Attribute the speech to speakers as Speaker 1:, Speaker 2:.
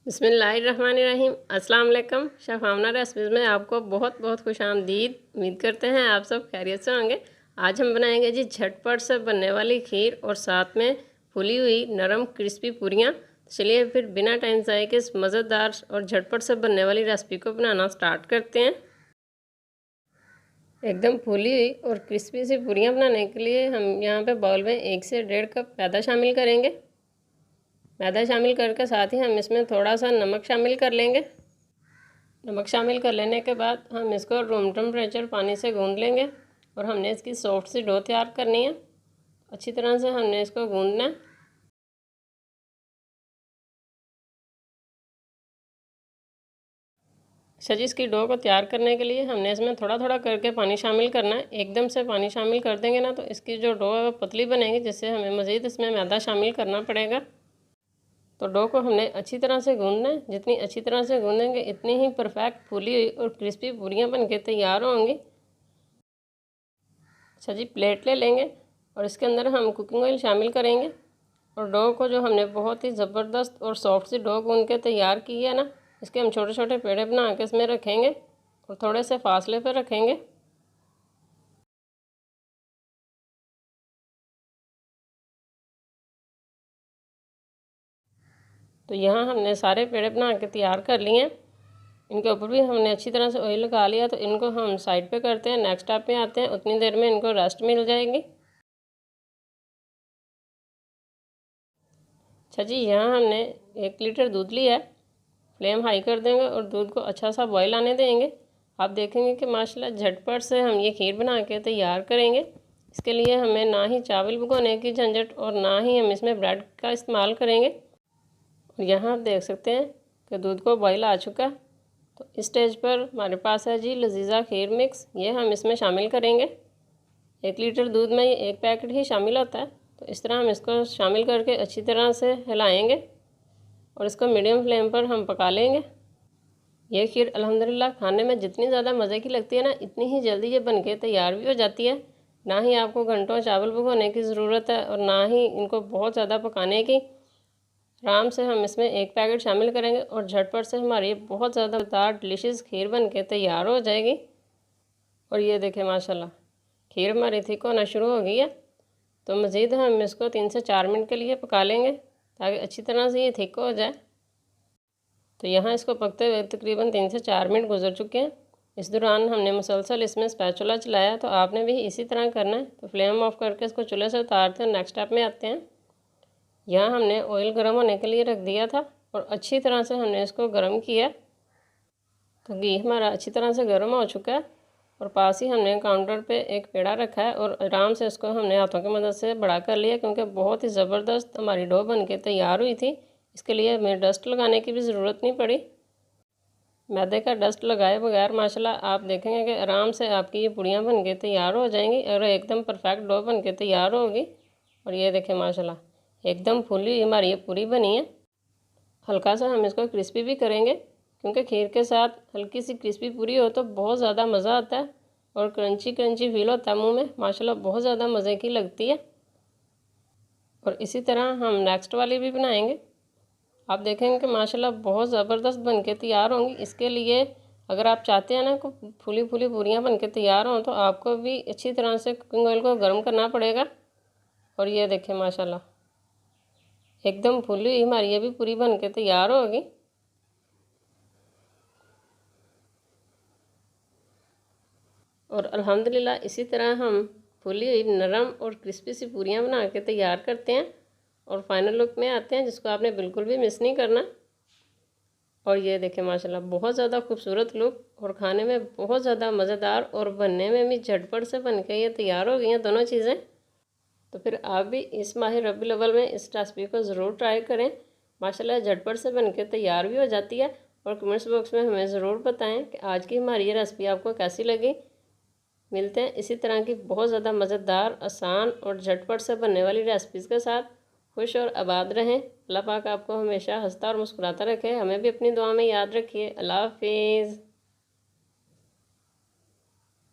Speaker 1: बिस्मिल्लाहिर्रहमानिर्रहीम। अस्सलाम वालेकुम। शेफ़ आमना रेसिपीज़ में आपको बहुत बहुत खुशामदीद। उम्मीद करते हैं आप सब खैरियत से होंगे। आज हम बनाएंगे जी झटपट से बनने वाली खीर और साथ में फूली हुई नरम क्रिस्पी पूरियाँ। चलिए फिर बिना टाइम ज़ाये के इस मज़ेदार और झटपट से बनने वाली रेसिपी को बनाना स्टार्ट करते हैं। एकदम फूली हुई और क्रिस्पी सी पूरियाँ बनाने के लिए हम यहाँ पे बाउल में 1 से 1.5 कप मैदा शामिल करेंगे। मैदा शामिल करके साथ ही हम इसमें थोड़ा सा नमक शामिल कर लेंगे। नमक शामिल कर लेने के बाद हम इसको रूम टेम्परेचर पानी से गूंद लेंगे और हमने इसकी सॉफ्ट सी डो तैयार करनी है। अच्छी तरह से हमने इसको गूंदना है। अच्छा जी, इसकी डो को तैयार करने के लिए हमने इसमें थोड़ा थोड़ा करके पानी शामिल करना है। एकदम से पानी शामिल कर देंगे ना तो इसकी जो डो है वो पतली बनेगी, जिससे हमें मज़ीद इसमें मैदा शामिल करना पड़ेगा। तो डो को हमने अच्छी तरह से गूंदना है। जितनी अच्छी तरह से गूंदेंगे इतनी ही परफेक्ट फूली हुई और क्रिस्पी पूरियाँ बन के तैयार होंगी। अच्छा जी, प्लेट ले लेंगे और इसके अंदर हम कुकिंग ऑयल शामिल करेंगे और डो को जो हमने बहुत ही ज़बरदस्त और सॉफ्ट सी डो गूंद के तैयार की है ना, इसके हम छोटे छोटे पेड़े बना के इसमें रखेंगे और थोड़े से फासले पर रखेंगे। तो यहाँ हमने सारे पेड़े बना के तैयार कर लिए हैं। इनके ऊपर भी हमने अच्छी तरह से ऑयल लगा लिया। तो इनको हम साइड पे करते हैं, नेक्स्ट स्टेप पे आते हैं। उतनी देर में इनको रेस्ट मिल जाएगी। अच्छा जी, यहाँ हमने 1 लीटर दूध लिया है। फ्लेम हाई कर देंगे और दूध को अच्छा सा बॉयल आने देंगे। आप देखेंगे कि माशाल्लाह झटपट से हम ये खीर बना के तैयार करेंगे। इसके लिए हमें ना ही चावल भिगोने की झंझट और ना ही हम इसमें ब्रेड का इस्तेमाल करेंगे। और यहाँ आप देख सकते हैं कि दूध को बॉयल आ चुका है। तो इस स्टेज पर हमारे पास है जी लजीज़ा खीर मिक्स। ये हम इसमें शामिल करेंगे। 1 लीटर दूध में ये 1 पैकेट ही शामिल होता है। तो इस तरह हम इसको शामिल करके अच्छी तरह से हिलाएंगे और इसको मीडियम फ्लेम पर हम पका लेंगे। ये खीर अल्हम्दुलिल्लाह खाने में जितनी ज़्यादा मज़े की लगती है ना, इतनी ही जल्दी ये बन के तैयार भी हो जाती है। ना ही आपको घंटों चावल भिगोने की ज़रूरत है और ना ही इनको बहुत ज़्यादा पकाने की। आराम से हम इसमें 1 पैकेट शामिल करेंगे और झटपट से हमारी बहुत ज़्यादा मज़ेदार डिलीशियस खीर बन के तैयार हो जाएगी। और ये देखें माशाल्लाह खीर हमारी थिक होना शुरू हो गई है। तो मज़ीद हम इसको 3 से 4 मिनट के लिए पका लेंगे ताकि अच्छी तरह से ये थिक हो जाए। तो यहाँ इसको पकते हुए तकरीबन 3 से 4 मिनट गुजर चुके हैं। इस दौरान हमने मुसलसल इसमें स्पैचुला चलाया। तो आपने भी इसी तरह करना है। तो फ्लेम ऑफ करके इसको चूल्हे से उतारते हैं। नेक्स्ट स्टेप में आते हैं। यहाँ हमने ऑयल गर्म होने के लिए रख दिया था और अच्छी तरह से हमने इसको गर्म किया। तो घी हमारा अच्छी तरह से गर्म हो चुका है और पास ही हमने काउंटर पे एक पेड़ा रखा है और आराम से इसको हमने हाथों की मदद से बड़ा कर लिया, क्योंकि बहुत ही ज़बरदस्त हमारी डो बन के तैयार हुई थी। इसके लिए हमें डस्ट लगाने की भी ज़रूरत नहीं पड़ी। मैदे का डस्ट लगाए बगैर माशाल्लाह आप देखेंगे कि आराम से आपकी ये पूड़ियाँ बन के तैयार हो जाएंगी और एकदम परफेक्ट डो बन के तैयार होगी। और ये देखें माशाल्लाह एकदम फुली हमारी ये पूरी बनी है। हल्का सा हम इसको क्रिस्पी भी करेंगे, क्योंकि खीर के साथ हल्की सी क्रिस्पी पूरी हो तो बहुत ज़्यादा मज़ा आता है और क्रंची क्रंची फील होता है मुँह में। माशाल्लाह बहुत ज़्यादा मज़े की लगती है। और इसी तरह हम नेक्स्ट वाली भी बनाएंगे। आप देखेंगे कि माशाल्लाह बहुत ज़बरदस्त बन के तैयार होंगी। इसके लिए अगर आप चाहते हैं ना कि फूली फूली पूरियाँ बन के तैयार हों तो आपको भी अच्छी तरह से कुकिंग ऑयल को गर्म करना पड़ेगा। और ये देखें माशाल्लाह एकदम फूली हुई हमारी ये भी पूरी बन के तैयार होगी। और अल्हम्दुलिल्लाह इसी तरह हम फूली हुई नरम और क्रिस्पी सी पूरियाँ बना के तैयार करते हैं और फाइनल लुक में आते हैं, जिसको आपने बिल्कुल भी मिस नहीं करना। और ये देखें माशाल्लाह बहुत ज़्यादा खूबसूरत लुक और खाने में बहुत ज़्यादा मज़ेदार और बनने में भी झटपट से बन के ये तैयार हो गई हैं दोनों चीज़ें। तो फिर आप भी इस माह रबीउल अव्वल में इस रेसिपी को ज़रूर ट्राई करें। माशाल्लाह झटपट से बन के तैयार भी हो जाती है। और कमेंट्स बॉक्स में हमें ज़रूर बताएं कि आज की हमारी ये रेसिपी आपको कैसी लगी। मिलते हैं इसी तरह की बहुत ज़्यादा मज़ेदार, आसान और झटपट से बनने वाली रेसिपीज़ के साथ। खुश और आबाद रहें। अल्लाह पाक आपको हमेशा हंसता और मुस्कुराता रखे। हमें भी अपनी दुआ में याद रखिए। अल्लाह हाफिज़।